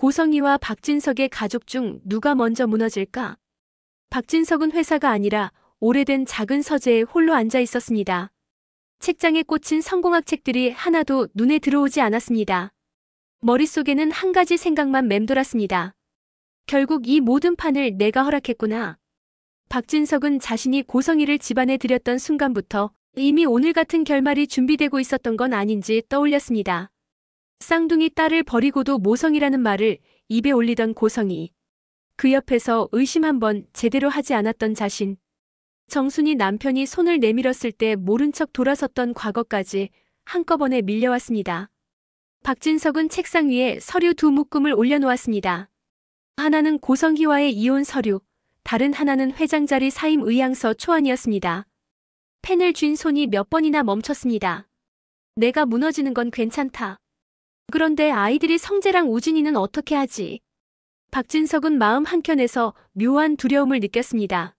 고성희와 박진석의 가족 중 누가 먼저 무너질까? 박진석은 회사가 아니라 오래된 작은 서재에 홀로 앉아 있었습니다. 책장에 꽂힌 성공학 책들이 하나도 눈에 들어오지 않았습니다. 머릿속에는 한 가지 생각만 맴돌았습니다. 결국 이 모든 판을 내가 허락했구나. 박진석은 자신이 고성희를 집안에 들였던 순간부터 이미 오늘 같은 결말이 준비되고 있었던 건 아닌지 떠올렸습니다. 쌍둥이 딸을 버리고도 모성이라는 말을 입에 올리던 고성희. 그 옆에서 의심 한번 제대로 하지 않았던 자신. 정순이 남편이 손을 내밀었을 때 모른 척 돌아섰던 과거까지 한꺼번에 밀려왔습니다. 박진석은 책상 위에 서류 두 묶음을 올려놓았습니다. 하나는 고성희와의 이혼 서류, 다른 하나는 회장 자리 사임 의향서 초안이었습니다. 펜을 쥔 손이 몇 번이나 멈췄습니다. 내가 무너지는 건 괜찮다. 그런데 아이들이 성재랑 우진이는 어떻게 하지? 박진석은 마음 한켠에서 묘한 두려움을 느꼈습니다.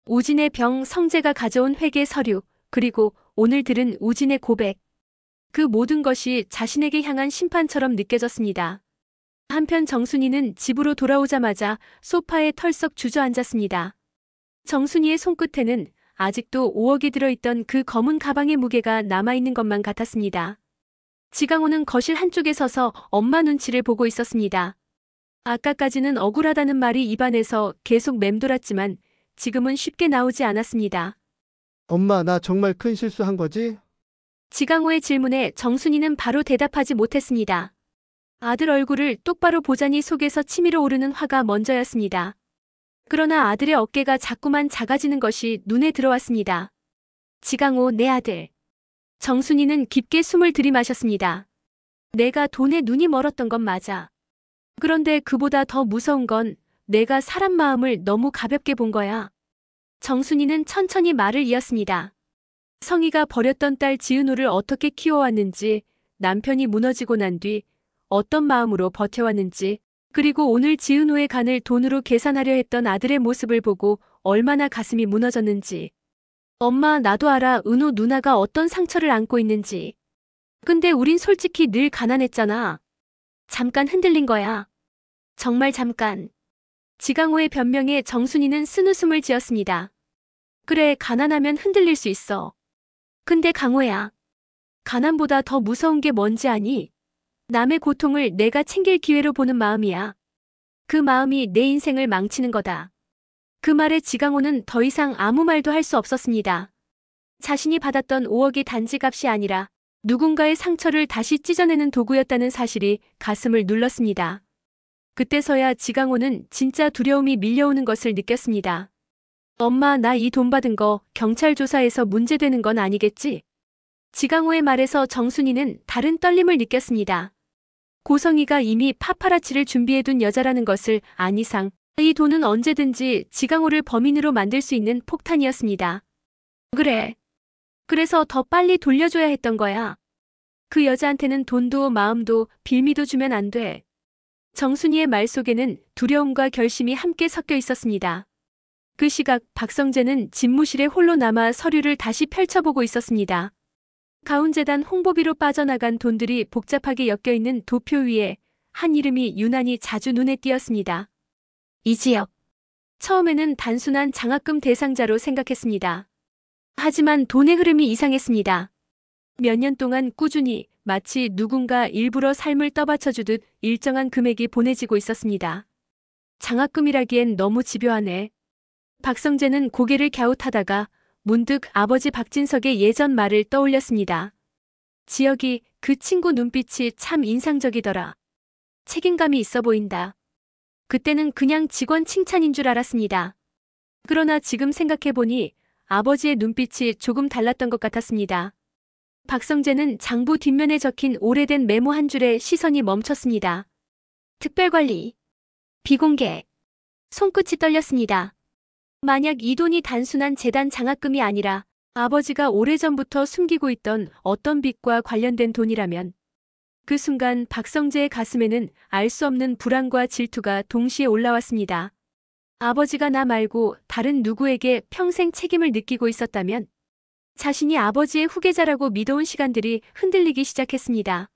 우진의 병, 성재가 가져온 회계 서류, 그리고 오늘 들은 우진의 고백. 그 모든 것이 자신에게 향한 심판처럼 느껴졌습니다. 한편 정순이는 집으로 돌아오자마자 소파에 털썩 주저앉았습니다. 정순이의 손끝에는 아직도 5억이 들어있던 그 검은 가방의 무게가 남아있는 것만 같았습니다. 지강호는 거실 한쪽에 서서 엄마 눈치를 보고 있었습니다. 아까까지는 억울하다는 말이 입안에서 계속 맴돌았지만 지금은 쉽게 나오지 않았습니다. 엄마, 나 정말 큰 실수한 거지? 지강호의 질문에 정순이는 바로 대답하지 못했습니다. 아들 얼굴을 똑바로 보자니 속에서 치밀어 오르는 화가 먼저였습니다. 그러나 아들의 어깨가 자꾸만 작아지는 것이 눈에 들어왔습니다. 지강호, 내 아들. 정순이는 깊게 숨을 들이마셨습니다. 내가 돈에 눈이 멀었던 건 맞아. 그런데 그보다 더 무서운 건 내가 사람 마음을 너무 가볍게 본 거야. 정순이는 천천히 말을 이었습니다. 성희가 버렸던 딸 지은호를 어떻게 키워왔는지, 남편이 무너지고 난 뒤 어떤 마음으로 버텨왔는지, 그리고 오늘 지은호의 간을 돈으로 계산하려 했던 아들의 모습을 보고 얼마나 가슴이 무너졌는지. 엄마, 나도 알아, 은호 누나가 어떤 상처를 안고 있는지. 근데 우린 솔직히 늘 가난했잖아. 잠깐 흔들린 거야. 정말 잠깐. 지강호의 변명에 정순이는 쓴웃음을 지었습니다. 그래, 가난하면 흔들릴 수 있어. 근데 강호야, 가난보다 더 무서운 게 뭔지 아니? 남의 고통을 내가 챙길 기회로 보는 마음이야. 그 마음이 내 인생을 망치는 거다. 그 말에 지강호는 더 이상 아무 말도 할 수 없었습니다. 자신이 받았던 5억이 단지값이 아니라 누군가의 상처를 다시 찢어내는 도구였다는 사실이 가슴을 눌렀습니다. 그때서야 지강호는 진짜 두려움이 밀려오는 것을 느꼈습니다. 엄마, 나 이 돈 받은 거 경찰 조사에서 문제되는 건 아니겠지? 지강호의 말에서 정순이는 다른 떨림을 느꼈습니다. 고성희가 이미 파파라치를 준비해둔 여자라는 것을 안 이상 이 돈은 언제든지 지강호를 범인으로 만들 수 있는 폭탄이었습니다. 그래. 그래서 더 빨리 돌려줘야 했던 거야. 그 여자한테는 돈도 마음도 빌미도 주면 안 돼. 정순이의 말 속에는 두려움과 결심이 함께 섞여 있었습니다. 그 시각 박성재는 집무실에 홀로 남아 서류를 다시 펼쳐보고 있었습니다. 가운재단 홍보비로 빠져나간 돈들이 복잡하게 엮여있는 도표 위에 한 이름이 유난히 자주 눈에 띄었습니다. 이지혁. 처음에는 단순한 장학금 대상자로 생각했습니다. 하지만 돈의 흐름이 이상했습니다. 몇 년 동안 꾸준히 마치 누군가 일부러 삶을 떠받쳐주듯 일정한 금액이 보내지고 있었습니다. 장학금이라기엔 너무 집요하네. 박성재는 고개를 갸웃하다가 문득 아버지 박진석의 예전 말을 떠올렸습니다. 지혁이, 그 친구 눈빛이 참 인상적이더라. 책임감이 있어 보인다. 그때는 그냥 직원 칭찬인 줄 알았습니다. 그러나 지금 생각해보니 아버지의 눈빛이 조금 달랐던 것 같았습니다. 박성재는 장부 뒷면에 적힌 오래된 메모 한 줄에 시선이 멈췄습니다. 특별관리. 비공개. 손끝이 떨렸습니다. 만약 이 돈이 단순한 재단 장학금이 아니라 아버지가 오래전부터 숨기고 있던 어떤 빚과 관련된 돈이라면 그 순간 박성재의 가슴에는 알 수 없는 불안과 질투가 동시에 올라왔습니다. 아버지가 나 말고 다른 누구에게 평생 책임을 느끼고 있었다면 자신이 아버지의 후계자라고 믿어온 시간들이 흔들리기 시작했습니다.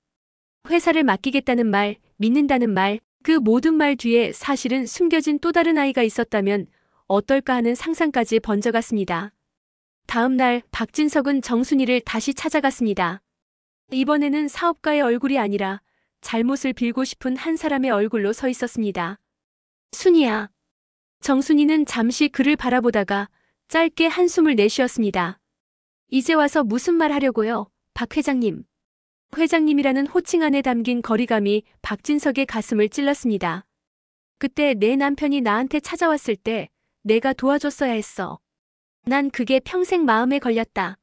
회사를 맡기겠다는 말, 믿는다는 말, 그 모든 말 뒤에 사실은 숨겨진 또 다른 아이가 있었다면 어떨까 하는 상상까지 번져갔습니다. 다음 날 박진석은 정순이를 다시 찾아갔습니다. 이번에는 사업가의 얼굴이 아니라 잘못을 빌고 싶은 한 사람의 얼굴로 서 있었습니다. 순이야. 정순이는 잠시 그를 바라보다가 짧게 한숨을 내쉬었습니다. 이제 와서 무슨 말 하려고요, 박 회장님. 회장님이라는 호칭 안에 담긴 거리감이 박진석의 가슴을 찔렀습니다. 그때 내 남편이 나한테 찾아왔을 때 내가 도와줬어야 했어. 난 그게 평생 마음에 걸렸다.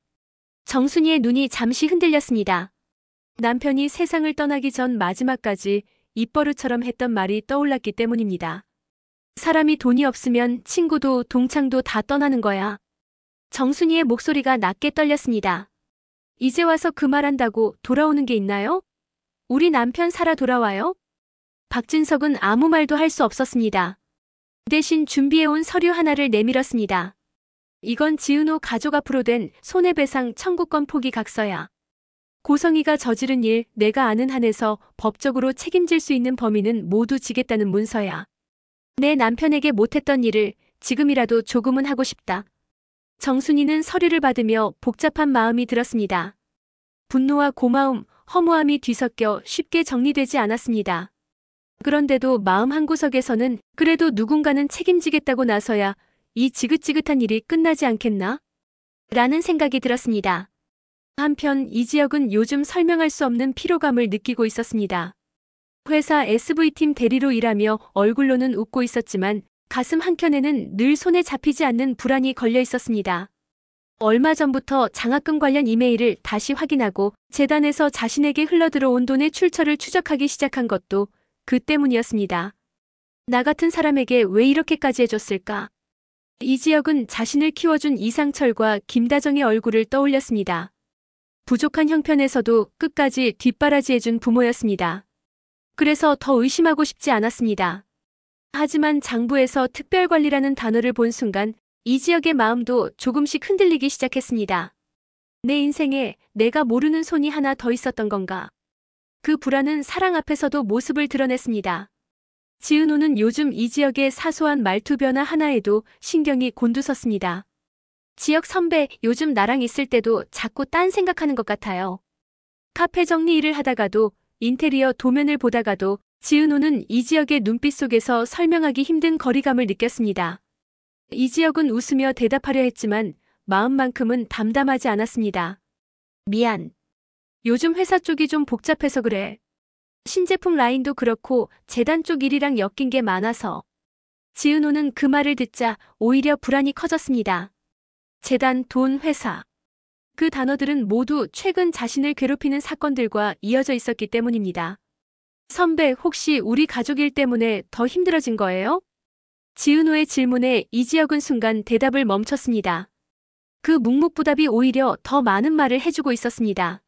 정순이의 눈이 잠시 흔들렸습니다. 남편이 세상을 떠나기 전 마지막까지 입버릇처럼 했던 말이 떠올랐기 때문입니다. 사람이 돈이 없으면 친구도 동창도 다 떠나는 거야. 정순이의 목소리가 낮게 떨렸습니다. 이제 와서 그 말한다고 돌아오는 게 있나요? 우리 남편 살아 돌아와요? 박진석은 아무 말도 할 수 없었습니다. 대신 준비해온 서류 하나를 내밀었습니다. 이건 지은호 가족 앞으로 된 손해배상 청구권 포기 각서야. 고성이가 저지른 일 내가 아는 한에서 법적으로 책임질 수 있는 범인은 모두 지겠다는 문서야. 내 남편에게 못했던 일을 지금이라도 조금은 하고 싶다. 정순이는 서류를 받으며 복잡한 마음이 들었습니다. 분노와 고마움, 허무함이 뒤섞여 쉽게 정리되지 않았습니다. 그런데도 마음 한구석에서는 그래도 누군가는 책임지겠다고 나서야 이 지긋지긋한 일이 끝나지 않겠나? 라는 생각이 들었습니다. 한편 이지혁은 요즘 설명할 수 없는 피로감을 느끼고 있었습니다. 회사 SV팀 대리로 일하며 얼굴로는 웃고 있었지만 가슴 한켠에는 늘 손에 잡히지 않는 불안이 걸려 있었습니다. 얼마 전부터 장학금 관련 이메일을 다시 확인하고 재단에서 자신에게 흘러들어온 돈의 출처를 추적하기 시작한 것도 그 때문이었습니다. 나 같은 사람에게 왜 이렇게까지 해줬을까? 이지혁은 자신을 키워준 이상철과 김다정의 얼굴을 떠올렸습니다. 부족한 형편에서도 끝까지 뒷바라지해준 부모였습니다. 그래서 더 의심하고 싶지 않았습니다. 하지만 장부에서 특별관리라는 단어를 본 순간 이지혁의 마음도 조금씩 흔들리기 시작했습니다. 내 인생에 내가 모르는 손이 하나 더 있었던 건가? 그 불안은 사랑 앞에서도 모습을 드러냈습니다. 지은호는 요즘 이지혁의 사소한 말투 변화 하나에도 신경이 곤두섰습니다. 지혁 선배, 요즘 나랑 있을 때도 자꾸 딴 생각하는 것 같아요. 카페 정리 일을 하다가도 인테리어 도면을 보다가도 지은호는 이지혁의 눈빛 속에서 설명하기 힘든 거리감을 느꼈습니다. 이지혁은 웃으며 대답하려 했지만 마음만큼은 담담하지 않았습니다. 미안. 요즘 회사 쪽이 좀 복잡해서 그래. 신제품 라인도 그렇고 재단 쪽 일이랑 엮인 게 많아서. 지은호는 그 말을 듣자 오히려 불안이 커졌습니다. 재단, 돈, 회사. 그 단어들은 모두 최근 자신을 괴롭히는 사건들과 이어져 있었기 때문입니다. 선배, 혹시 우리 가족 일 때문에 더 힘들어진 거예요? 지은호의 질문에 이지혁은 순간 대답을 멈췄습니다. 그 묵묵부답이 오히려 더 많은 말을 해주고 있었습니다.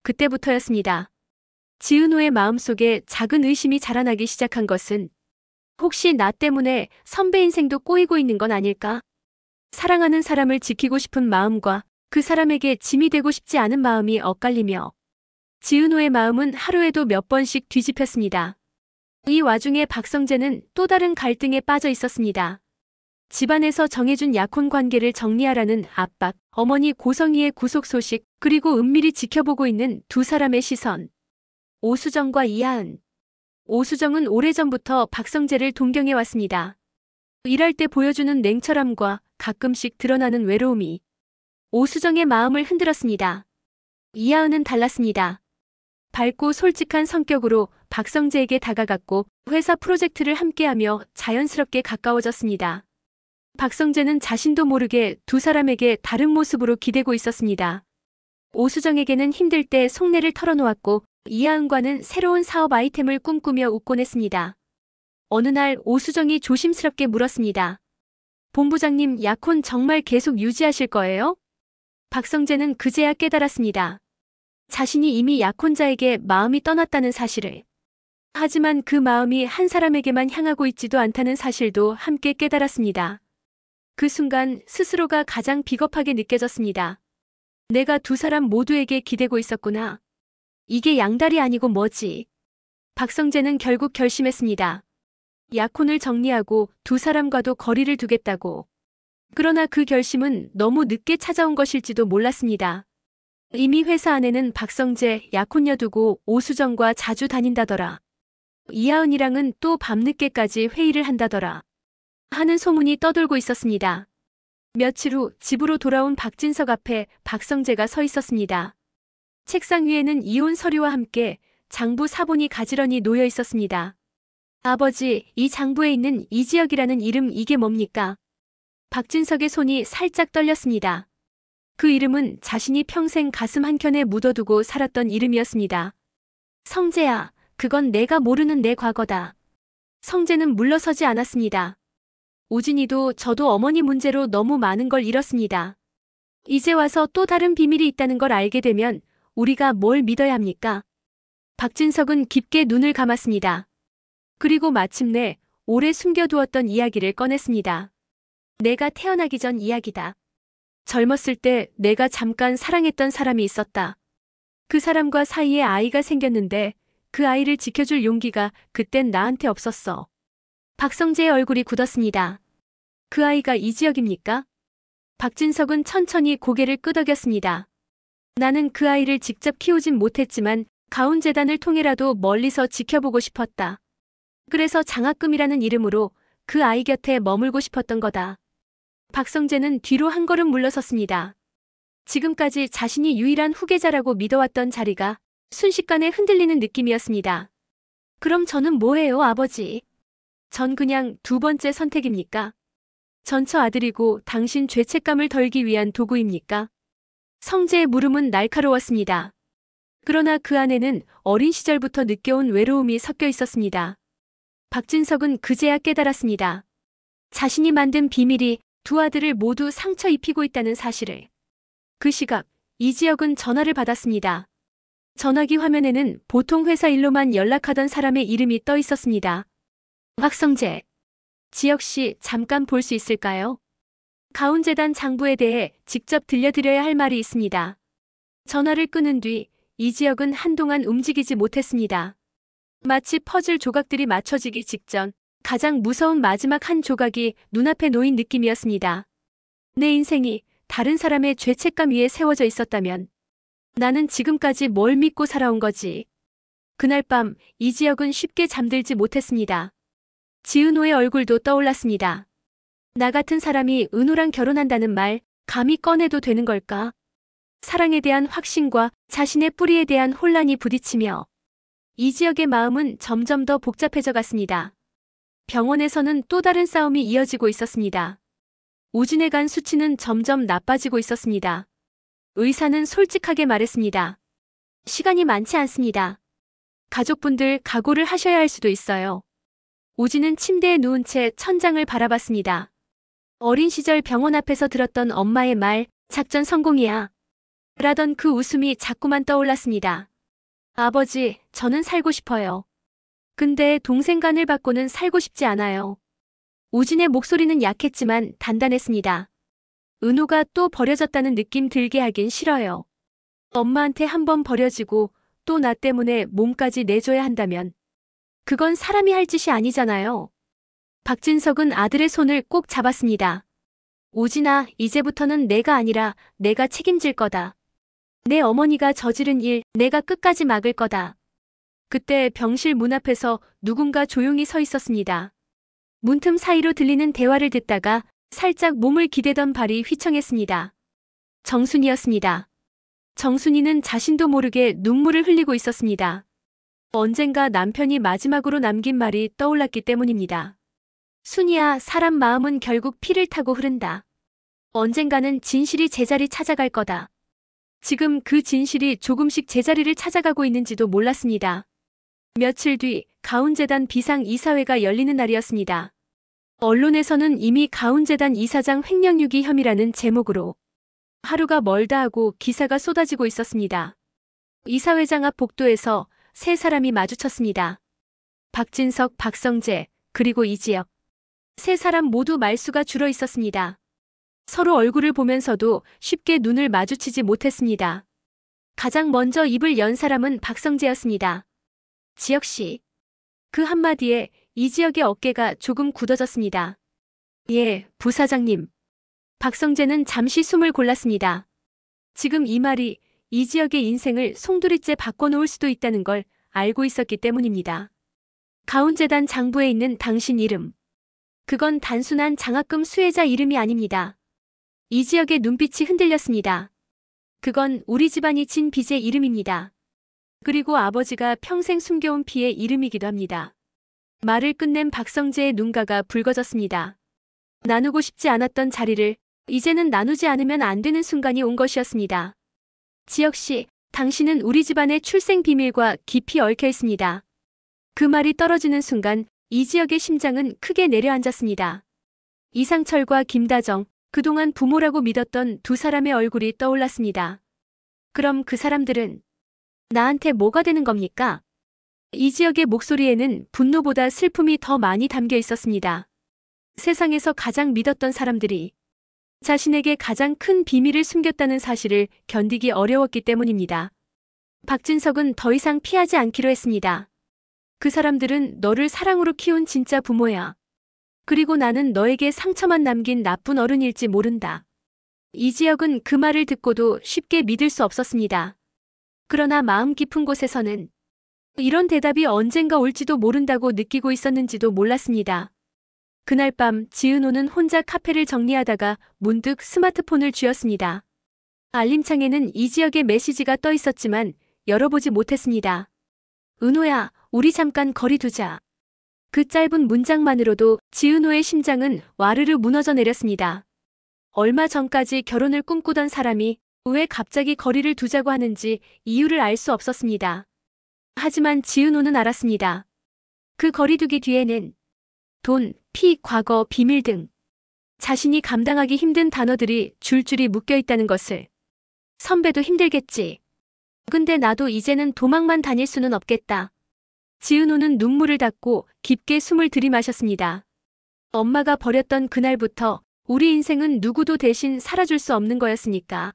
그때부터였습니다. 지은호의 마음속에 작은 의심이 자라나기 시작한 것은 혹시 나 때문에 선배 인생도 꼬이고 있는 건 아닐까? 사랑하는 사람을 지키고 싶은 마음과 그 사람에게 짐이 되고 싶지 않은 마음이 엇갈리며 지은호의 마음은 하루에도 몇 번씩 뒤집혔습니다. 이 와중에 박성재는 또 다른 갈등에 빠져 있었습니다. 집안에서 정해준 약혼 관계를 정리하라는 압박, 어머니 고성희의 구속 소식, 그리고 은밀히 지켜보고 있는 두 사람의 시선. 오수정과 이하은. 오수정은 오래전부터 박성재를 동경해왔습니다. 일할 때 보여주는 냉철함과 가끔씩 드러나는 외로움이 오수정의 마음을 흔들었습니다. 이하은은 달랐습니다. 밝고 솔직한 성격으로 박성재에게 다가갔고 회사 프로젝트를 함께하며 자연스럽게 가까워졌습니다. 박성재는 자신도 모르게 두 사람에게 다른 모습으로 기대고 있었습니다. 오수정에게는 힘들 때 속내를 털어놓았고 이하은과는 새로운 사업 아이템을 꿈꾸며 웃곤 했습니다. 어느 날 오수정이 조심스럽게 물었습니다. 본부장님, 약혼 정말 계속 유지하실 거예요? 박성재는 그제야 깨달았습니다. 자신이 이미 약혼자에게 마음이 떠났다는 사실을. 하지만 그 마음이 한 사람에게만 향하고 있지도 않다는 사실도 함께 깨달았습니다. 그 순간 스스로가 가장 비겁하게 느껴졌습니다. 내가 두 사람 모두에게 기대고 있었구나. 이게 양다리 아니고 뭐지? 박성재는 결국 결심했습니다. 약혼을 정리하고 두 사람과도 거리를 두겠다고. 그러나 그 결심은 너무 늦게 찾아온 것일지도 몰랐습니다. 이미 회사 안에는 박성재 약혼녀 두고 오수정과 자주 다닌다더라. 이하은이랑은 또 밤늦게까지 회의를 한다더라. 하는 소문이 떠돌고 있었습니다. 며칠 후 집으로 돌아온 박진석 앞에 박성재가 서 있었습니다. 책상 위에는 이혼 서류와 함께 장부 사본이 가지런히 놓여 있었습니다. 아버지, 이 장부에 있는 이지혁이라는 이름 이게 뭡니까? 박진석의 손이 살짝 떨렸습니다. 그 이름은 자신이 평생 가슴 한켠에 묻어두고 살았던 이름이었습니다. 성재야, 그건 내가 모르는 내 과거다. 성재는 물러서지 않았습니다. 오진이도 저도 어머니 문제로 너무 많은 걸 잃었습니다. 이제 와서 또 다른 비밀이 있다는 걸 알게 되면 우리가 뭘 믿어야 합니까? 박진석은 깊게 눈을 감았습니다. 그리고 마침내 오래 숨겨두었던 이야기를 꺼냈습니다. 내가 태어나기 전 이야기다. 젊었을 때 내가 잠깐 사랑했던 사람이 있었다. 그 사람과 사이에 아이가 생겼는데 그 아이를 지켜줄 용기가 그땐 나한테 없었어. 박성재의 얼굴이 굳었습니다. 그 아이가 이지혁입니까? 박진석은 천천히 고개를 끄덕였습니다. 나는 그 아이를 직접 키우진 못했지만 가훈재단을 통해라도 멀리서 지켜보고 싶었다. 그래서 장학금이라는 이름으로 그 아이 곁에 머물고 싶었던 거다. 박성재는 뒤로 한 걸음 물러섰습니다. 지금까지 자신이 유일한 후계자라고 믿어왔던 자리가 순식간에 흔들리는 느낌이었습니다. 그럼 저는 뭐예요, 아버지? 전 그냥 두 번째 선택입니까? 전 저 아들이고 당신 죄책감을 덜기 위한 도구입니까? 성재의 물음은 날카로웠습니다. 그러나 그 안에는 어린 시절부터 느껴온 외로움이 섞여 있었습니다. 박진석은 그제야 깨달았습니다. 자신이 만든 비밀이 두 아들을 모두 상처 입히고 있다는 사실을. 그 시각 이지혁은 전화를 받았습니다. 전화기 화면에는 보통 회사 일로만 연락하던 사람의 이름이 떠 있었습니다. 박성재. 지혁 씨, 잠깐 볼 수 있을까요? 가훈재단 장부에 대해 직접 들려드려야 할 말이 있습니다. 전화를 끊은 뒤 이지혁은 한동안 움직이지 못했습니다. 마치 퍼즐 조각들이 맞춰지기 직전 가장 무서운 마지막 한 조각이 눈앞에 놓인 느낌이었습니다. 내 인생이 다른 사람의 죄책감 위에 세워져 있었다면 나는 지금까지 뭘 믿고 살아온 거지. 그날 밤 이지혁은 쉽게 잠들지 못했습니다. 지은호의 얼굴도 떠올랐습니다. 나 같은 사람이 은호랑 결혼한다는 말 감히 꺼내도 되는 걸까? 사랑에 대한 확신과 자신의 뿌리에 대한 혼란이 부딪히며 이지혁의 마음은 점점 더 복잡해져 갔습니다. 병원에서는 또 다른 싸움이 이어지고 있었습니다. 오진의 간 수치는 점점 나빠지고 있었습니다. 의사는 솔직하게 말했습니다. 시간이 많지 않습니다. 가족분들 각오를 하셔야 할 수도 있어요. 오진은 침대에 누운 채 천장을 바라봤습니다. 어린 시절 병원 앞에서 들었던 엄마의 말, 작전 성공이야. 라던 그 웃음이 자꾸만 떠올랐습니다. 아버지, 저는 살고 싶어요. 근데 동생 간을 받고는 살고 싶지 않아요. 오진의 목소리는 약했지만 단단했습니다. 은호가 또 버려졌다는 느낌 들게 하긴 싫어요. 엄마한테 한번 버려지고 또 나 때문에 몸까지 내줘야 한다면 그건 사람이 할 짓이 아니잖아요. 박진석은 아들의 손을 꼭 잡았습니다. 오진아, 이제부터는 내가 아니라 내가 책임질 거다. 내 어머니가 저지른 일 내가 끝까지 막을 거다. 그때 병실 문 앞에서 누군가 조용히 서 있었습니다. 문틈 사이로 들리는 대화를 듣다가 살짝 몸을 기대던 발이 휘청했습니다. 정순이였습니다. 정순이는 자신도 모르게 눈물을 흘리고 있었습니다. 언젠가 남편이 마지막으로 남긴 말이 떠올랐기 때문입니다. 순이야, 사람 마음은 결국 피를 타고 흐른다. 언젠가는 진실이 제자리 찾아갈 거다. 지금 그 진실이 조금씩 제자리를 찾아가고 있는지도 몰랐습니다. 며칠 뒤 가훈재단 비상이사회가 열리는 날이었습니다. 언론에서는 이미 가훈재단 이사장 횡령유기 혐의라는 제목으로 하루가 멀다 하고 기사가 쏟아지고 있었습니다. 이사회장 앞 복도에서 세 사람이 마주쳤습니다. 박진석, 박성재, 그리고 이지혁. 세 사람 모두 말수가 줄어 있었습니다. 서로 얼굴을 보면서도 쉽게 눈을 마주치지 못했습니다. 가장 먼저 입을 연 사람은 박성재였습니다. 지혁 씨. 그 한마디에 이지혁의 어깨가 조금 굳어졌습니다. 예, 부사장님. 박성재는 잠시 숨을 골랐습니다. 지금 이 말이 이지혁의 인생을 송두리째 바꿔놓을 수도 있다는 걸 알고 있었기 때문입니다. 가운재단 장부에 있는 당신 이름. 그건 단순한 장학금 수혜자 이름이 아닙니다. 이지혁의 눈빛이 흔들렸습니다. 그건 우리 집안이 진 빚의 이름입니다. 그리고 아버지가 평생 숨겨온 피의 이름이기도 합니다. 말을 끝낸 박성재의 눈가가 붉어졌습니다. 나누고 싶지 않았던 자리를 이제는 나누지 않으면 안 되는 순간이 온 것이었습니다. 지혁 씨, 당신은 우리 집안의 출생 비밀과 깊이 얽혀 있습니다. 그 말이 떨어지는 순간 이지혁의 심장은 크게 내려앉았습니다. 이상철과 김다정, 그동안 부모라고 믿었던 두 사람의 얼굴이 떠올랐습니다. 그럼 그 사람들은 나한테 뭐가 되는 겁니까? 이지혁의 목소리에는 분노보다 슬픔이 더 많이 담겨 있었습니다. 세상에서 가장 믿었던 사람들이 자신에게 가장 큰 비밀을 숨겼다는 사실을 견디기 어려웠기 때문입니다. 박진석은 더 이상 피하지 않기로 했습니다. 그 사람들은 너를 사랑으로 키운 진짜 부모야. 그리고 나는 너에게 상처만 남긴 나쁜 어른일지 모른다. 이지혁은 그 말을 듣고도 쉽게 믿을 수 없었습니다. 그러나 마음 깊은 곳에서는 이런 대답이 언젠가 올지도 모른다고 느끼고 있었는지도 몰랐습니다. 그날 밤 지은호는 혼자 카페를 정리하다가 문득 스마트폰을 쥐었습니다. 알림창에는 이지혁의 메시지가 떠 있었지만 열어보지 못했습니다. 은호야, 우리 잠깐 거리 두자. 그 짧은 문장만으로도 지은호의 심장은 와르르 무너져 내렸습니다. 얼마 전까지 결혼을 꿈꾸던 사람이 왜 갑자기 거리를 두자고 하는지 이유를 알 수 없었습니다. 하지만 지은호는 알았습니다. 그 거리두기 뒤에는 돈, 피, 과거, 비밀 등 자신이 감당하기 힘든 단어들이 줄줄이 묶여 있다는 것을. 선배도 힘들겠지. 근데 나도 이제는 도망만 다닐 수는 없겠다. 지은호는 눈물을 닦고 깊게 숨을 들이마셨습니다. 엄마가 버렸던 그날부터 우리 인생은 누구도 대신 살아줄 수 없는 거였으니까.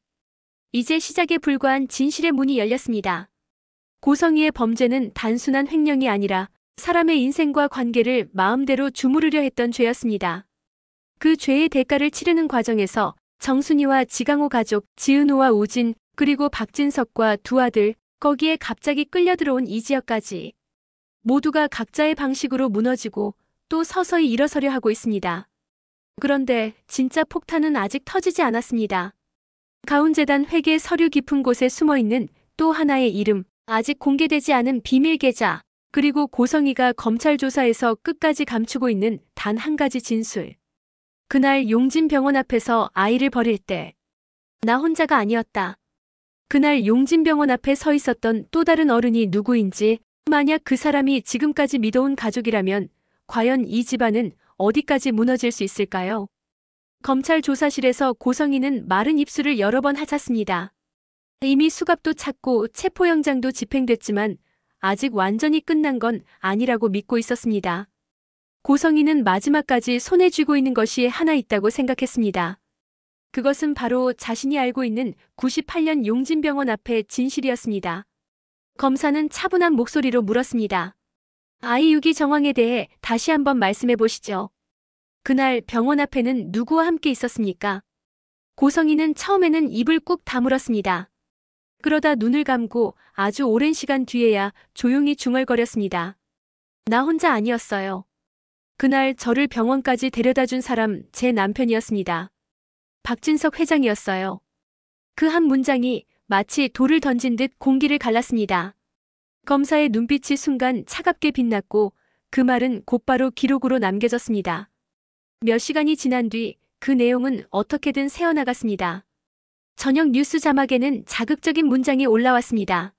이제 시작에 불과한 진실의 문이 열렸습니다. 고성희의 범죄는 단순한 횡령이 아니라 사람의 인생과 관계를 마음대로 주무르려 했던 죄였습니다. 그 죄의 대가를 치르는 과정에서 정순이와 지강호 가족, 지은호와 우진, 그리고 박진석과 두 아들, 거기에 갑자기 끌려 들어온 이지혁까지 모두가 각자의 방식으로 무너지고 또 서서히 일어서려 하고 있습니다. 그런데 진짜 폭탄은 아직 터지지 않았습니다. 가운재단 회계 서류 깊은 곳에 숨어있는 또 하나의 이름, 아직 공개되지 않은 비밀 계좌, 그리고 고성희가 검찰 조사에서 끝까지 감추고 있는 단 한 가지 진술. 그날 용진병원 앞에서 아이를 버릴 때 나 혼자가 아니었다. 그날 용진병원 앞에 서 있었던 또 다른 어른이 누구인지, 만약 그 사람이 지금까지 믿어온 가족이라면 과연 이 집안은 어디까지 무너질 수 있을까요? 검찰 조사실에서 고성희는 마른 입술을 여러 번 핥았습니다. 이미 수갑도 찼고 체포영장도 집행됐지만 아직 완전히 끝난 건 아니라고 믿고 있었습니다. 고성희는 마지막까지 손에 쥐고 있는 것이 하나 있다고 생각했습니다. 그것은 바로 자신이 알고 있는 98년 용진병원 앞의 진실이었습니다. 검사는 차분한 목소리로 물었습니다. 아이 유기 정황에 대해 다시 한번 말씀해 보시죠. 그날 병원 앞에는 누구와 함께 있었습니까? 고성희는 처음에는 입을 꾹 다물었습니다. 그러다 눈을 감고 아주 오랜 시간 뒤에야 조용히 중얼거렸습니다. 나 혼자 아니었어요. 그날 저를 병원까지 데려다 준 사람 제 남편이었습니다. 박진석 회장이었어요. 그 한 문장이 마치 돌을 던진 듯 공기를 갈랐습니다. 검사의 눈빛이 순간 차갑게 빛났고 그 말은 곧바로 기록으로 남겨졌습니다. 몇 시간이 지난 뒤 그 내용은 어떻게든 새어나갔습니다. 저녁 뉴스 자막에는 자극적인 문장이 올라왔습니다.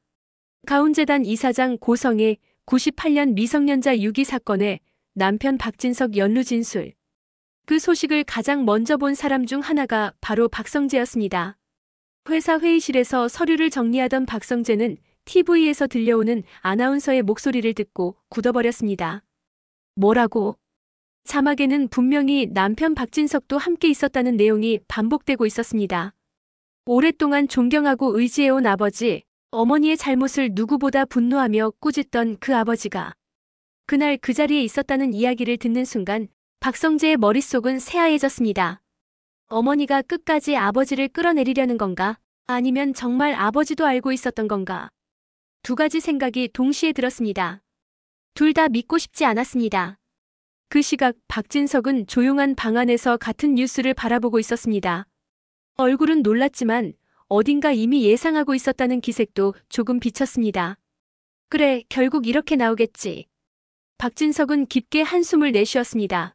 가운재단 이사장 고성의 98년 미성년자 유기 사건에 남편 박진석 연루 진술. 그 소식을 가장 먼저 본 사람 중 하나가 바로 박성재였습니다. 회사 회의실에서 서류를 정리하던 박성재는 TV에서 들려오는 아나운서의 목소리를 듣고 굳어버렸습니다. 뭐라고? 자막에는 분명히 남편 박진석도 함께 있었다는 내용이 반복되고 있었습니다. 오랫동안 존경하고 의지해온 아버지, 어머니의 잘못을 누구보다 분노하며 꾸짖던 그 아버지가 그날 그 자리에 있었다는 이야기를 듣는 순간 박성재의 머릿속은 새하얘졌습니다. 어머니가 끝까지 아버지를 끌어내리려는 건가? 아니면 정말 아버지도 알고 있었던 건가? 두 가지 생각이 동시에 들었습니다. 둘 다 믿고 싶지 않았습니다. 그 시각 박진석은 조용한 방 안에서 같은 뉴스를 바라보고 있었습니다. 얼굴은 놀랐지만 어딘가 이미 예상하고 있었다는 기색도 조금 비쳤습니다. 그래, 결국 이렇게 나오겠지. 박진석은 깊게 한숨을 내쉬었습니다.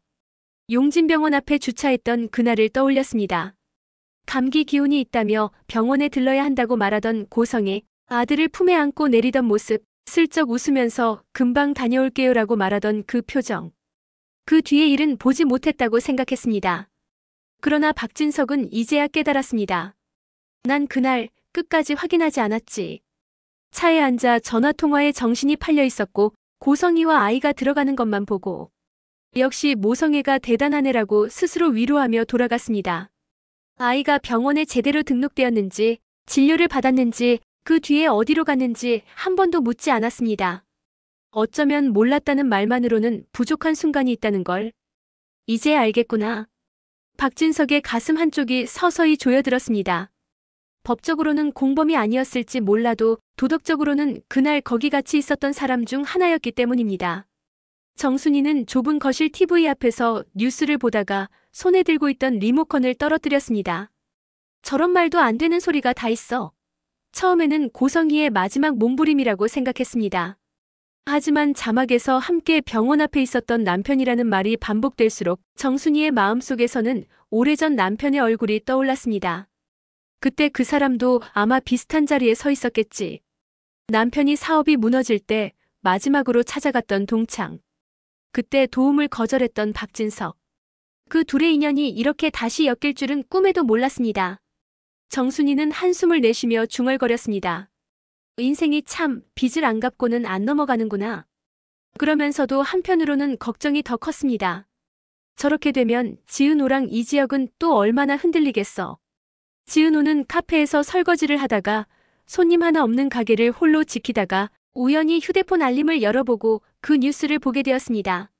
용진병원 앞에 주차했던 그날을 떠올렸습니다. 감기 기운이 있다며 병원에 들러야 한다고 말하던 고성이 아들을 품에 안고 내리던 모습, 슬쩍 웃으면서 금방 다녀올게요라고 말하던 그 표정. 그 뒤의 일은 보지 못했다고 생각했습니다. 그러나 박진석은 이제야 깨달았습니다. 난 그날 끝까지 확인하지 않았지. 차에 앉아 전화통화에 정신이 팔려 있었고 고성이와 아이가 들어가는 것만 보고 역시 모성애가 대단한 애라고 스스로 위로하며 돌아갔습니다. 아이가 병원에 제대로 등록되었는지 진료를 받았는지 그 뒤에 어디로 갔는지 한 번도 묻지 않았습니다. 어쩌면 몰랐다는 말만으로는 부족한 순간이 있다는 걸. 이제 알겠구나. 박진석의 가슴 한쪽이 서서히 조여들었습니다. 법적으로는 공범이 아니었을지 몰라도 도덕적으로는 그날 거기 같이 있었던 사람 중 하나였기 때문입니다. 정순이는 좁은 거실 TV 앞에서 뉴스를 보다가 손에 들고 있던 리모컨을 떨어뜨렸습니다. 저런 말도 안 되는 소리가 다 있어. 처음에는 고성희의 마지막 몸부림이라고 생각했습니다. 하지만 자막에서 함께 병원 앞에 있었던 남편이라는 말이 반복될수록 정순이의 마음속에서는 오래전 남편의 얼굴이 떠올랐습니다. 그때 그 사람도 아마 비슷한 자리에 서 있었겠지. 남편이 사업이 무너질 때 마지막으로 찾아갔던 동창. 그때 도움을 거절했던 박진석. 그 둘의 인연이 이렇게 다시 엮일 줄은 꿈에도 몰랐습니다. 정순이는 한숨을 내쉬며 중얼거렸습니다. 인생이 참 빚을 안 갚고는 안 넘어가는구나. 그러면서도 한편으로는 걱정이 더 컸습니다. 저렇게 되면 지은호랑 이지혁은 또 얼마나 흔들리겠어. 지은호는 카페에서 설거지를 하다가 손님 하나 없는 가게를 홀로 지키다가 우연히 휴대폰 알림을 열어보고 그 뉴스를 보게 되었습니다.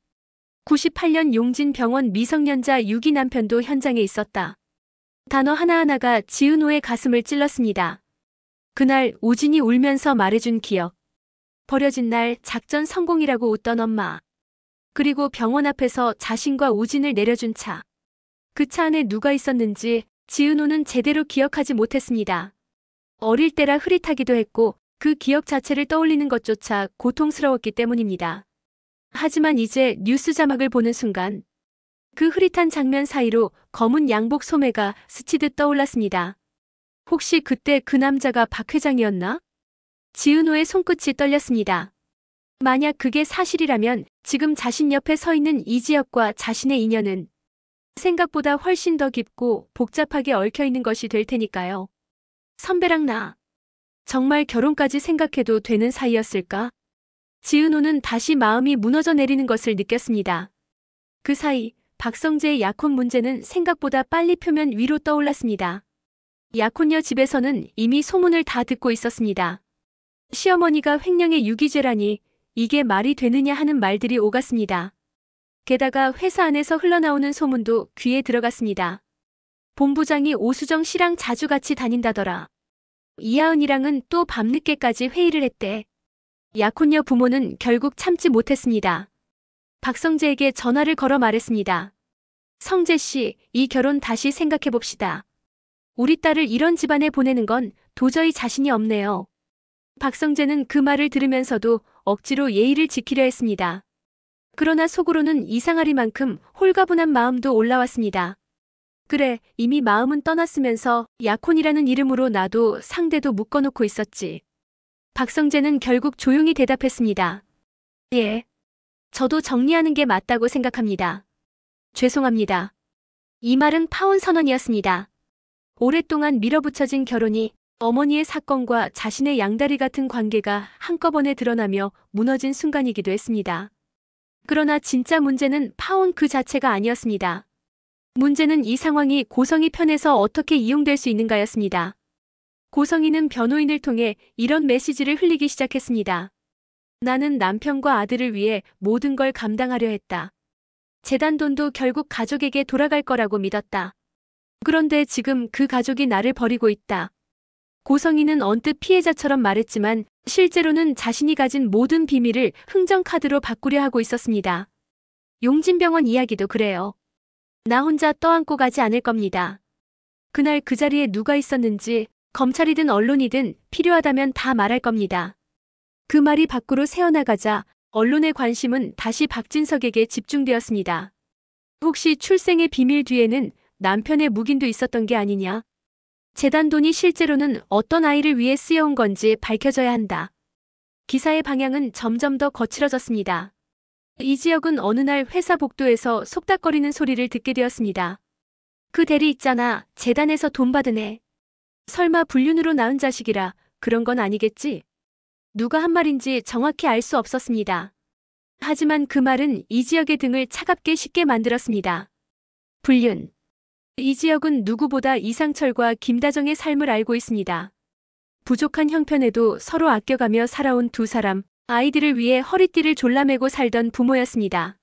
98년 용진병원 미성년자 유기 남편도 현장에 있었다. 단어 하나하나가 지은호의 가슴을 찔렀습니다. 그날 우진이 울면서 말해준 기억. 버려진 날 작전 성공이라고 웃던 엄마. 그리고 병원 앞에서 자신과 우진을 내려준 차. 그 차 안에 누가 있었는지 지은호는 제대로 기억하지 못했습니다. 어릴 때라 흐릿하기도 했고 그 기억 자체를 떠올리는 것조차 고통스러웠기 때문입니다. 하지만 이제 뉴스 자막을 보는 순간 그 흐릿한 장면 사이로 검은 양복 소매가 스치듯 떠올랐습니다. 혹시 그때 그 남자가 박 회장이었나? 지은호의 손끝이 떨렸습니다. 만약 그게 사실이라면 지금 자신 옆에 서 있는 이지혁과 자신의 인연은 생각보다 훨씬 더 깊고 복잡하게 얽혀있는 것이 될 테니까요. 선배랑 나 정말 결혼까지 생각해도 되는 사이였을까? 지은호는 다시 마음이 무너져 내리는 것을 느꼈습니다. 그 사이 박성재의 약혼 문제는 생각보다 빨리 표면 위로 떠올랐습니다. 약혼녀 집에서는 이미 소문을 다 듣고 있었습니다. 시어머니가 횡령의 유기죄라니 이게 말이 되느냐 하는 말들이 오갔습니다. 게다가 회사 안에서 흘러나오는 소문도 귀에 들어갔습니다. 본부장이 오수정 씨랑 자주 같이 다닌다더라. 이하은이랑은 또 밤늦게까지 회의를 했대. 약혼녀 부모는 결국 참지 못했습니다. 박성재에게 전화를 걸어 말했습니다. 성재 씨, 이 결혼 다시 생각해봅시다. 우리 딸을 이런 집안에 보내는 건 도저히 자신이 없네요. 박성재는 그 말을 들으면서도 억지로 예의를 지키려 했습니다. 그러나 속으로는 이상하리만큼 홀가분한 마음도 올라왔습니다. 그래, 이미 마음은 떠났으면서 약혼이라는 이름으로 나도 상대도 묶어놓고 있었지. 박성재는 결국 조용히 대답했습니다. 예. 저도 정리하는 게 맞다고 생각합니다. 죄송합니다. 이 말은 파혼 선언이었습니다. 오랫동안 밀어붙여진 결혼이 어머니의 사건과 자신의 양다리 같은 관계가 한꺼번에 드러나며 무너진 순간이기도 했습니다. 그러나 진짜 문제는 파혼 그 자체가 아니었습니다. 문제는 이 상황이 고성희 편에서 어떻게 이용될 수 있는가였습니다. 고성희는 변호인을 통해 이런 메시지를 흘리기 시작했습니다. 나는 남편과 아들을 위해 모든 걸 감당하려 했다. 재단 돈도 결국 가족에게 돌아갈 거라고 믿었다. 그런데 지금 그 가족이 나를 버리고 있다. 고성희는 언뜻 피해자처럼 말했지만 실제로는 자신이 가진 모든 비밀을 흥정카드로 바꾸려 하고 있었습니다. 용진병원 이야기도 그래요. 나 혼자 떠안고 가지 않을 겁니다. 그날 그 자리에 누가 있었는지 검찰이든 언론이든 필요하다면 다 말할 겁니다. 그 말이 밖으로 새어나가자 언론의 관심은 다시 박진석에게 집중되었습니다. 혹시 출생의 비밀 뒤에는 남편의 묵인도 있었던 게 아니냐? 재단 돈이 실제로는 어떤 아이를 위해 쓰여온 건지 밝혀져야 한다. 기사의 방향은 점점 더 거칠어졌습니다. 이지혁은 어느 날 회사 복도에서 속닥거리는 소리를 듣게 되었습니다. 그 대리 있잖아. 재단에서 돈 받은 애. 설마 불륜으로 낳은 자식이라 그런 건 아니겠지? 누가 한 말인지 정확히 알 수 없었습니다. 하지만 그 말은 이지혁의 등을 차갑게 식게 만들었습니다. 불륜. 이지혁은 누구보다 이상철과 김다정의 삶을 알고 있습니다. 부족한 형편에도 서로 아껴가며 살아온 두 사람, 아이들을 위해 허리띠를 졸라매고 살던 부모였습니다.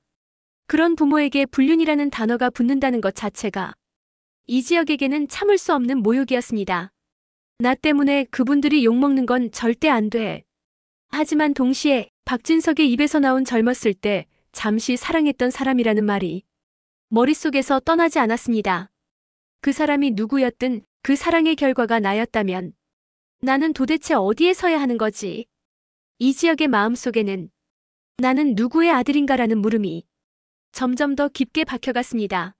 그런 부모에게 불륜이라는 단어가 붙는다는 것 자체가 이지혁에게는 참을 수 없는 모욕이었습니다. 나 때문에 그분들이 욕먹는 건 절대 안 돼. 하지만 동시에 박진석의 입에서 나온 젊었을 때 잠시 사랑했던 사람이라는 말이 머릿속에서 떠나지 않았습니다. 그 사람이 누구였든 그 사랑의 결과가 나였다면 나는 도대체 어디에 서야 하는 거지? 이지혁의 마음속에는 나는 누구의 아들인가라는 물음이 점점 더 깊게 박혀갔습니다.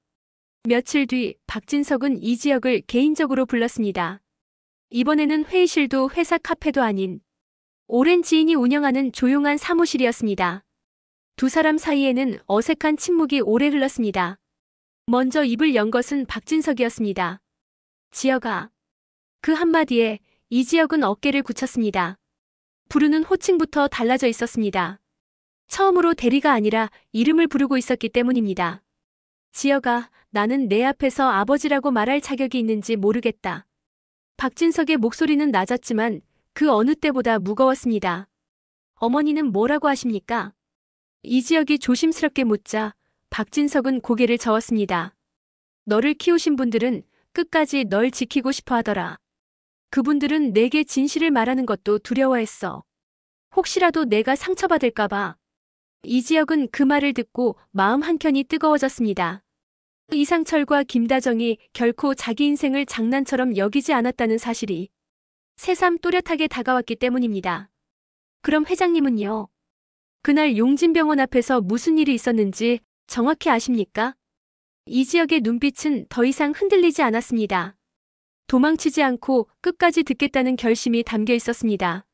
며칠 뒤 박진석은 이지혁을 개인적으로 불렀습니다. 이번에는 회의실도 회사 카페도 아닌 오랜 지인이 운영하는 조용한 사무실이었습니다. 두 사람 사이에는 어색한 침묵이 오래 흘렀습니다. 먼저 입을 연 것은 박진석이었습니다. 지혁아. 그 한마디에 이지혁은 어깨를 굳혔습니다. 부르는 호칭부터 달라져 있었습니다. 처음으로 대리가 아니라 이름을 부르고 있었기 때문입니다. 지혁아, 나는 내 앞에서 아버지라고 말할 자격이 있는지 모르겠다. 박진석의 목소리는 낮았지만 그 어느 때보다 무거웠습니다. 어머니는 뭐라고 하십니까? 이지혁이 조심스럽게 묻자 박진석은 고개를 저었습니다. 너를 키우신 분들은 끝까지 널 지키고 싶어 하더라. 그분들은 내게 진실을 말하는 것도 두려워했어. 혹시라도 내가 상처받을까봐. 이지혁은 그 말을 듣고 마음 한켠이 뜨거워졌습니다. 이상철과 김다정이 결코 자기 인생을 장난처럼 여기지 않았다는 사실이 새삼 또렷하게 다가왔기 때문입니다. 그럼 회장님은요? 그날 용진병원 앞에서 무슨 일이 있었는지 정확히 아십니까? 이지혁의 눈빛은 더 이상 흔들리지 않았습니다. 도망치지 않고 끝까지 듣겠다는 결심이 담겨 있었습니다.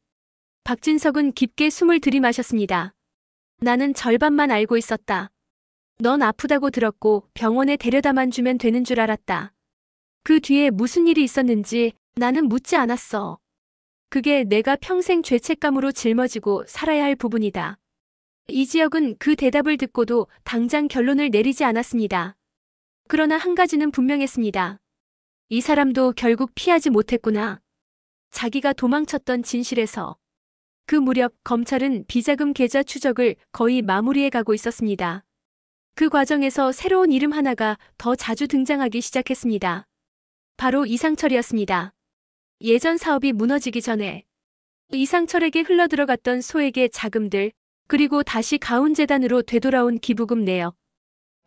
박진석은 깊게 숨을 들이마셨습니다. 나는 절반만 알고 있었다. 넌 아프다고 들었고 병원에 데려다만 주면 되는 줄 알았다. 그 뒤에 무슨 일이 있었는지 나는 묻지 않았어. 그게 내가 평생 죄책감으로 짊어지고 살아야 할 부분이다. 이지혁은 그 대답을 듣고도 당장 결론을 내리지 않았습니다. 그러나 한 가지는 분명했습니다. 이 사람도 결국 피하지 못했구나. 자기가 도망쳤던 진실에서. 그 무렵 검찰은 비자금 계좌 추적을 거의 마무리해 가고 있었습니다. 그 과정에서 새로운 이름 하나가 더 자주 등장하기 시작했습니다. 바로 이상철이었습니다. 예전 사업이 무너지기 전에 이상철에게 흘러들어갔던 소액의 자금들, 그리고 다시 가훈재단으로 되돌아온 기부금 내역.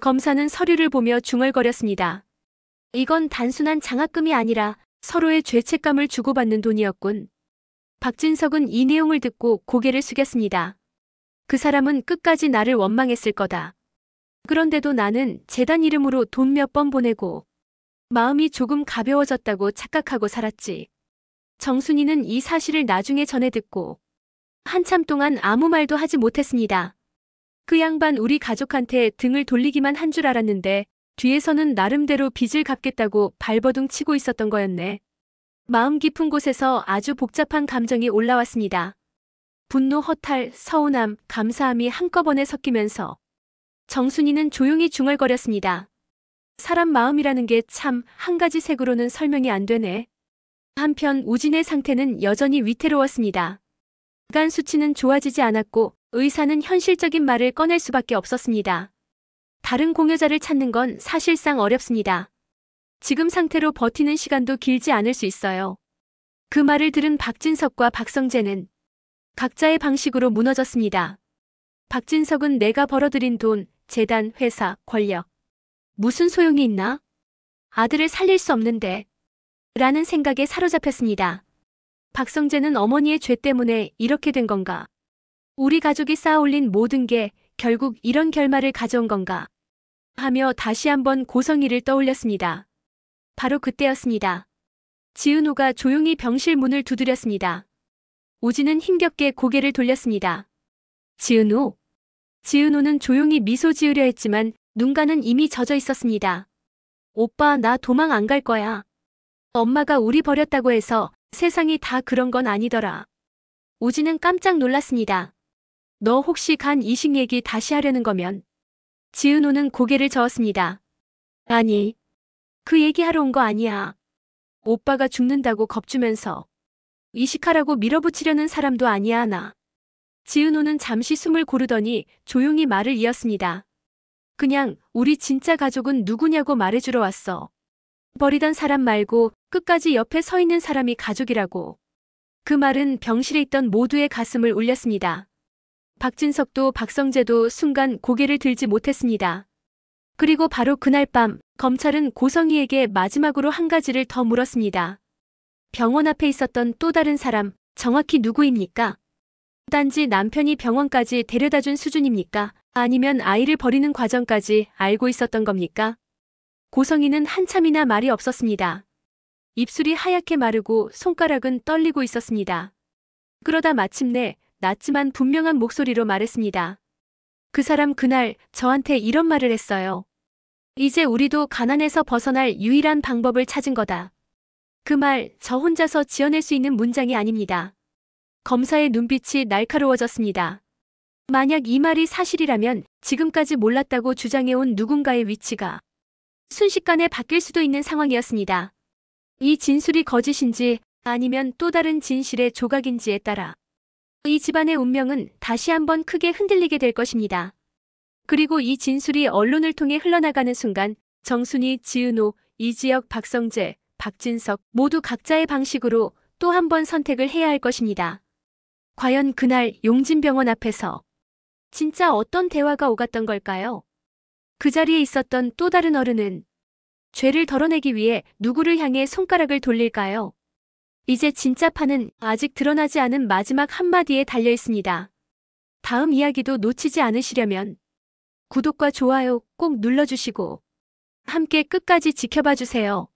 검사는 서류를 보며 중얼거렸습니다. 이건 단순한 장학금이 아니라 서로의 죄책감을 주고받는 돈이었군. 박진석은 이 내용을 듣고 고개를 숙였습니다. 그 사람은 끝까지 나를 원망했을 거다. 그런데도 나는 재단 이름으로 돈 몇 번 보내고 마음이 조금 가벼워졌다고 착각하고 살았지. 정순이는 이 사실을 나중에 전해 듣고 한참 동안 아무 말도 하지 못했습니다. 그 양반 우리 가족한테 등을 돌리기만 한 줄 알았는데 뒤에서는 나름대로 빚을 갚겠다고 발버둥 치고 있었던 거였네. 마음 깊은 곳에서 아주 복잡한 감정이 올라왔습니다. 분노, 허탈, 서운함, 감사함이 한꺼번에 섞이면서 정순이는 조용히 중얼거렸습니다. 사람 마음이라는 게 참 한 가지 색으로는 설명이 안 되네. 한편 우진의 상태는 여전히 위태로웠습니다. 간 수치는 좋아지지 않았고 의사는 현실적인 말을 꺼낼 수밖에 없었습니다. 다른 공여자를 찾는 건 사실상 어렵습니다. 지금 상태로 버티는 시간도 길지 않을 수 있어요. 그 말을 들은 박진석과 박성재는 각자의 방식으로 무너졌습니다. 박진석은 내가 벌어들인 돈, 재단, 회사, 권력. 무슨 소용이 있나? 아들을 살릴 수 없는데. 라는 생각에 사로잡혔습니다. 박성재는 어머니의 죄 때문에 이렇게 된 건가? 우리 가족이 쌓아올린 모든 게 결국 이런 결말을 가져온 건가? 하며 다시 한번 고성이를 떠올렸습니다. 바로 그때였습니다. 지은호가 조용히 병실 문을 두드렸습니다. 오진은 힘겹게 고개를 돌렸습니다. 지은호? 지은호는 조용히 미소 지으려 했지만 눈가는 이미 젖어 있었습니다. 오빠, 나 도망 안 갈 거야. 엄마가 우리 버렸다고 해서 세상이 다 그런 건 아니더라. 오진은 깜짝 놀랐습니다. 너 혹시 간 이식 얘기 다시 하려는 거면? 지은호는 고개를 저었습니다. 아니, 그 얘기하러 온 거 아니야. 오빠가 죽는다고 겁주면서 이식하라고 밀어붙이려는 사람도 아니야, 나. 지은호는 잠시 숨을 고르더니 조용히 말을 이었습니다. 그냥 우리 진짜 가족은 누구냐고 말해주러 왔어. 버리던 사람 말고 끝까지 옆에 서 있는 사람이 가족이라고. 그 말은 병실에 있던 모두의 가슴을 울렸습니다. 박진석도 박성재도 순간 고개를 들지 못했습니다. 그리고 바로 그날 밤 검찰은 고성희에게 마지막으로 한 가지를 더 물었습니다. 병원 앞에 있었던 또 다른 사람, 정확히 누구입니까? 단지 남편이 병원까지 데려다준 수준입니까? 아니면 아이를 버리는 과정까지 알고 있었던 겁니까? 고성희는 한참이나 말이 없었습니다. 입술이 하얗게 마르고 손가락은 떨리고 있었습니다. 그러다 마침내 낮지만 분명한 목소리로 말했습니다. 그 사람 그날 저한테 이런 말을 했어요. 이제 우리도 가난에서 벗어날 유일한 방법을 찾은 거다. 그 말 저 혼자서 지어낼 수 있는 문장이 아닙니다. 검사의 눈빛이 날카로워졌습니다. 만약 이 말이 사실이라면 지금까지 몰랐다고 주장해온 누군가의 위치가 순식간에 바뀔 수도 있는 상황이었습니다. 이 진술이 거짓인지 아니면 또 다른 진실의 조각인지에 따라 이 집안의 운명은 다시 한번 크게 흔들리게 될 것입니다. 그리고 이 진술이 언론을 통해 흘러나가는 순간 정순이, 지은호, 이지혁, 박성재, 박진석 모두 각자의 방식으로 또 한 번 선택을 해야 할 것입니다. 과연 그날 용진병원 앞에서 진짜 어떤 대화가 오갔던 걸까요? 그 자리에 있었던 또 다른 어른은 죄를 덜어내기 위해 누구를 향해 손가락을 돌릴까요? 이제 진짜 판은 아직 드러나지 않은 마지막 한마디에 달려 있습니다. 다음 이야기도 놓치지 않으시려면 구독과 좋아요 꼭 눌러주시고 함께 끝까지 지켜봐 주세요.